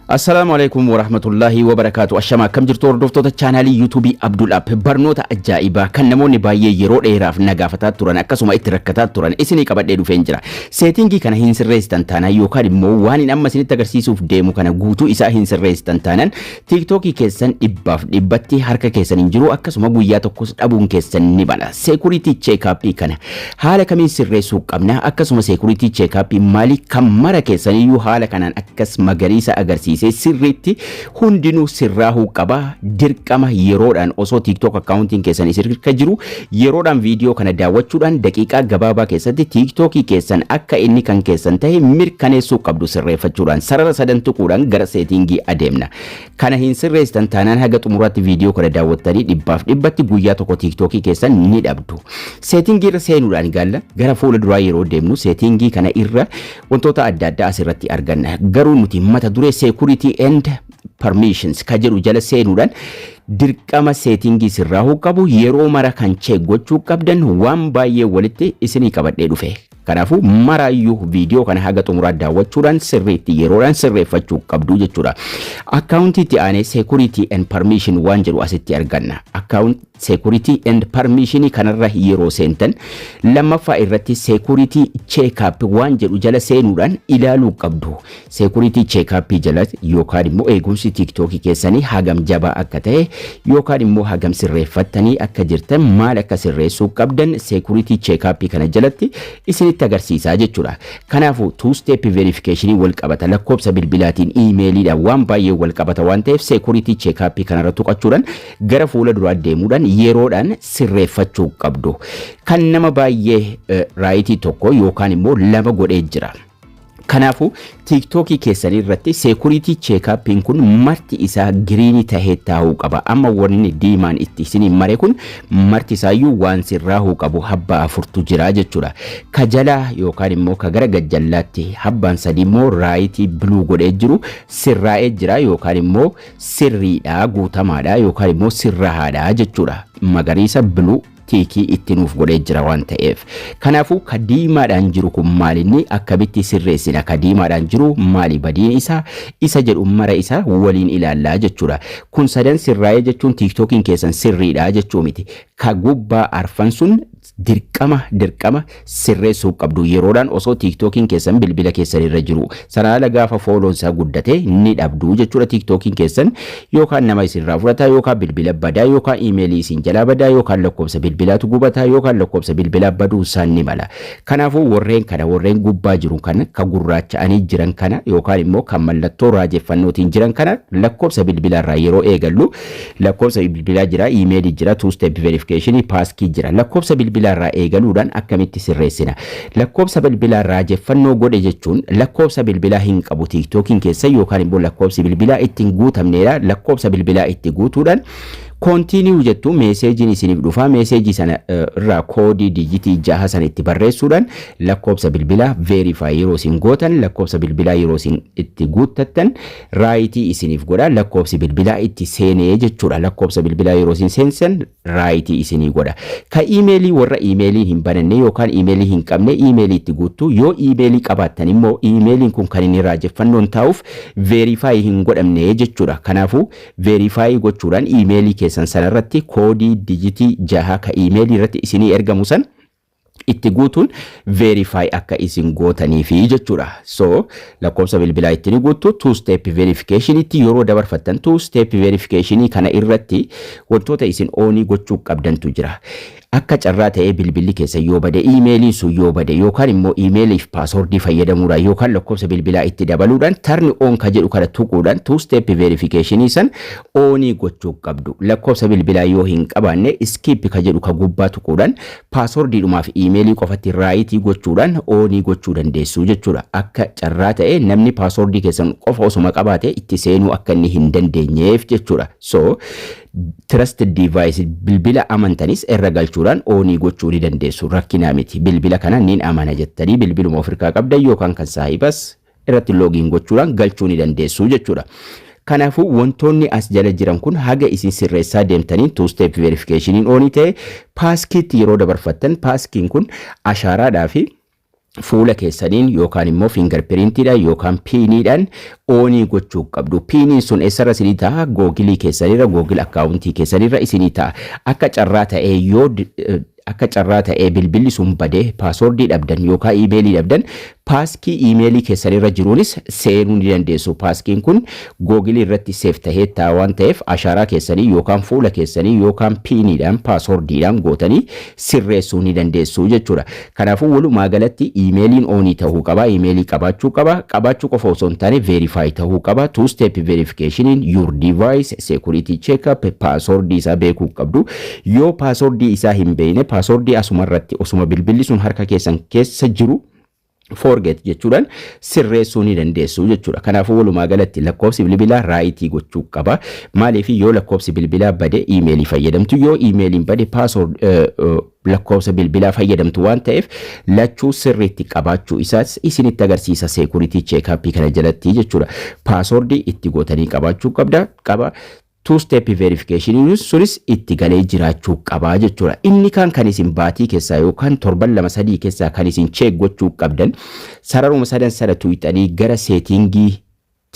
السلام عليكم ورحمة الله وبركاته. الشما كم جرتور دفتو تشانالي يوتيوبي عبد الأب برنوتا أجائبا كان نموني بايي يرو إيراف نغافتات توران أكسوما إتركتات توران إسني كبات ديدو فنجرا سيتينجي كان هنسر ريستان تانا يوكاري مواني نما سنة تغرسيسوف ديمو كان غوتو إسا هنسر ريستان تانان تيك توكي كيسان إباف إباتي حركة كيسان انجرو أكسوما غوياتو كوس أبون كيسان نبالا سيكوريتي تشيك أبي كان حالا كمين سر ريسوك أبنا أكسوما سيكوريتي تشيك أبي مالي كمارا كيسان يو حالا كانان أكس مغاريسا أغرسيسي sirriitti hundinuu sirraahuu qaba dirqama yeroodhaan osoo TikTok accounting keessan isirka jiru yeroodhaan viidiyoo kana daawwachuudhaan daqiiqaa gabaabaa keessatti TikTok keessan akka inni kan keessan ta'e mirkaneessuu qabdu sirreeffachuudhaan sarara sadan tuquudhaan gara seetingii adeemna kana hin sirreessan taanaan haga xumuraatti viidiyoo kana daawwattanii dhibbaaf dhibbatti guyyaa tokko TikTok keessan ni dhabdu seetingii irra seenuudhaan gaalla gara fuula duraa yeroo deemnu seetingii kana irra wantoota adda addaa asirratti arganna garuu nuti mata duree security and permissions kajeru jala seenuudhaan dirqama seetingii sirraahuu qabu yeroo mara kan check gochuu qabdan waan baay'ee walitti isinii qabadhee dhufe kanaafu maraayyuu viidiyoo kana haga xumuraa daawwachuudhaan sirriitti yeroodhaan sirreeffachuu qabdu jechuudha accounti itti aanee security and permission waan jedhu asitti arganna account security and permission kanarra yeroo seentan lammaffaa irratti security check up waan jedhu jala seenuudhaan ilaaluu qabdu security check up jala yookaan immoo eegumsi TikTok keessanii hagam jabaa akka ta'e yookaan immoo hagam sirreeffattanii akka jirtan maal akka sirreessuu qabdan security check up kana jalatti isinitti agarsiisaa jechuudha kanaafu two step verification wal qabata lakkoobsa bilbilaatiin emailiidhaan waan baay'ee wal qabata waan ta'eef security check up kanarra tuqachuudhaan gara fuula duraa deemuudhaan yeroodhaan sirreeffachuu qabdu kan nama baay'ee raayitii tokko yookaan immoo lama godhee jira kanaafu TikTok keessanii irratti security check up kun marti isaa green tahee taa'uu qaba amma wanni diimaan itti isinii mare kun marti isaayyuu waan sirraahuu qabu habba afurtu jira jechuudha ka jalaa yookaan immoo ka gara gajjallaatti habbaan sadii immoo raayitii blue godhee jiru sirraa'ee jira yookaan immoo sirriidhaa guutamaadha yookaan immoo sirrahaadha jechuudha magariisa blue tiki ittinuuf godhee jira waan ta'eef kanaafu kadiimaadhaan jiru kun maalinni akkabitti sirreessina kadiimaadhaan jiru maali badiin isa jedhu mara isa waliin ilaallaa jechuudha kun sadan sirraa'ee jechuun TikTokin keessan sirriidha jechuu miti ka gubbaa arfan sun dirqama sirreessuu qabdu yeroodhaan osoo TikTokin keessan bilbila keessan irra jiru sanaala gaafa fooloonsaa guddate ni dhabdu jechuudha TikTokin keessan yookaan nama isinirraa fudhataa yookaan bilbila badaa yookaan emailii isin jalaa badaa yookaan lakkoobsa bilbilaatu gubataa yookaan lakkoobsa bilbilaa baduu isaan ni mala kanaafuu warreen gubbaa jiru kana ka gurraacha'anii jiran kana yookaan immoo kan mallattoo raajeffannootiin jiran kana lakkoobsa bilbilaarraa yeroo eegallu lakkoobsa bilbilaa jira emailii jira two step verification passkey jira lakkoobsa bilbilaarraa eegaluudhaan akkamitti sirreessina lakkoobsa bilbilaa raajeffannoo godhe jechuun lakkoobsa bilbilaa hin qabu TikTokin keessa yookaan immoo lakkoobsi bilbilaa ittiin guutamneedha lakkoobsa bilbilaa itti guutuudhaan continue jettu message isinif dhufa message sana irraa koodii digitii 6 sana itti barreessuudhaan lakkoobsa bilbilaa verify yeroo isin gootan lakkoobsa bilbilaa yeroo isin itti guuttattan raayitii isinif godha lakkoobsi bilbilaa itti seenee jechuudha lakkoobsa bilbilaa yeroo isin seensan raayitii isinii godha ka emailii warra emailii hin bananne yookaan emailii hin qabne emailii itti guuttu yoo emailii qabaattan immoo emailiin kun kan inni raajeffannoon taa'uuf verify hin godhamne jechuudha kanaafu verify gochuudhaan emailii keessan sanarratti koodii digitii 6 ka emailii irratti isinii ergamu san itti guutuun verify akka isin gootaniifi jechuudha so lakkoobsa bilbilaa ittiin guutu two step verification itti yeroo dabarfattan two step verification kana irratti wantoota isin oonii gochuu qabdantu jira akka carraa ta'ee bilbilli keessa yoo bade emailii sun yoo bade yookaan immoo emailiif passwordii fayyadamuudhaan yookaan lakkoobsa bilbilaa itti dabaluudhaan turn on ka jedhu kana tuquudhaan two step verification san oonii gochuu qabdu lakkoobsa bilbilaa yoo hin qabaanne skip ka jedhu ka gubbaa tuquudhaan passwordiidhumaaf emailii qofatti raayitii gochuudhaan oonii gochuu dandeessu jechuudha akka carraa ta'ee namni passwordii keessan qofa osuma qabaate itti seenuu akka inni hin dandeenyeef jechuudha so trusted device bilbila amantanis irra galchuudhaan oonii gochuu ni dandeessu rakkinaa miti bilbila kana niin amana jettanii bilbiluma ofirkaa qabdan yookaan kan saahibas irratti login gochuudhaan galchuu ni dandeessu jechuudha kanaafu wantoonni as jala jiran kun haga isin sirreessaa deemtanii two step verification oonii ta'e passkey yeroo dabarfattan passkey kun ashaaraadhaa fi fuula keessaniin yookaan immoo fingerprintidhaan yookaan piiniidhaan oonii gochuu qabdu. Piiniin sun eessarra isinii ta'a? Googilii keessanirra, Googil akkaawuntii keessanirra isinii ta'a. Akka carraa ta'ee bilbilli sun badee paaswordii dhabdan yookaan iimeelii dhabdan paaskii iimeelii keessanirra jiruunis seenuu ni dandeessu. Paaskiin kun Googilii irratti seef tahee ta'a waan ta'eef ashaaraa keessanii yookaan fuula keessanii yookaan piiniidhaan paaswordiidhaan gootanii sirreessuu ni dandeessu jechuudha. Kanaafuu walumaa galatti iimeeliin oonii ta'uu qaba, iimeelii qabaachuu qaba, qabaachuu qofa osoo hin taane verify ta'uu qaba. Two step verification your device security checkup paaswordii isaa beekuu qabdu. Yoo paaswordii isaa hin beekne paaswordii asumarratti osuma bilbilli sun harka keessan keessa jiru forget jechuudhaan sirreessuu ni dandeessu jechuudha. Kanaafuu walumaa galatti lakkoofsi bilbilaa raayitii gochuu qaba. Maaliif yoo lakkoofsi bilbilaa bade iimeelii fayyadamtu, yoo iimeeliin bade paasword lakkoofsa bilbilaa fayyadamtu waan ta'eef lachuu sirriitti qabaachuu isaas isinitti agarsiisa security check-up kana jalatti jechuudha. Paaswordii itti gootanii qabaachuu qaba. Two step verification sunis itti galee jiraachuu qabaa jechuudha. Inni kan isin baatii keessaa yookaan torban 2-3 keessaa kan isin check gochuu qabdan sararuma sana tuuxanii gara seetingii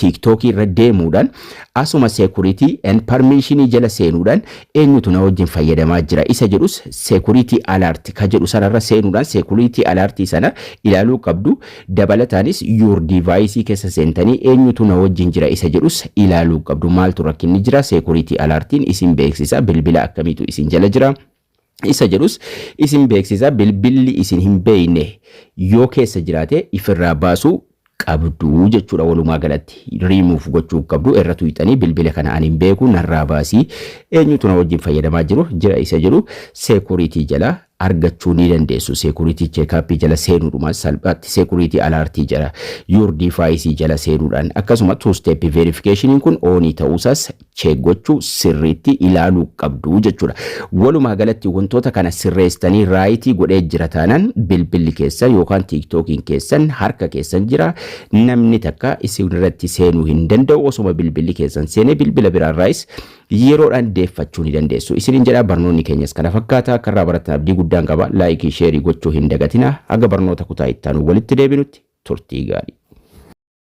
TikTok irra deemuudhaan asuma security and permission jala seenuudhaan eenyutu na wajjin fayyadamaa jira isa jedhus security alert ka jedhu sanarra seenuudhaan security alert sana ilaaluu qabdu. Dabalataanis your device keessa seentanii eenyutu na wajjin jira isa jedhus ilaaluu qabdu. Maaltu rakkinni jira? Security alertiin isin beeksisa bilbila akkamiitu isin jala jira isa jedhus isin beeksisa. Bilbilli isin hin beekne yoo keessa jiraate ifirraa baasuu qabdu jechuudha. Walumaa galatti remove gochuu qabdu. Irra tuuxanii bilbila kana ani hin beeku narraa baasii eenyutu na wajjin fayyadamaa jira isa jedhu security jala argachuu ni dandeessu. Security check-up jala seenuudhumaan salphaatti security alert jala your device jala seenuudhaan akkasuma two step verification kun oonii ta'uusaas check gochuu sirriitti ilaaluu qabdu jechuudha. Walumaa galatti wantoota kana sirreessitanii raayitii godhee jira taanaan bilbilli keessan yookaan TikTokiin keessan harka keessan jira. Namni takka isin irratti seenuu hin danda'u. Osuma bilbilli keessan seenee bilbila biraarraayis yeroodhaan deeffachuu ni dandeessu. Isinin jedhaa barnoonni keenyas kana fakkaata. Akka irraa baratan abdii guddaan qaba. Laayikii sheerii gochuu hin dagatina. Haga barnoota kutaa itti aanu walitti deebinutti turtii gaarii.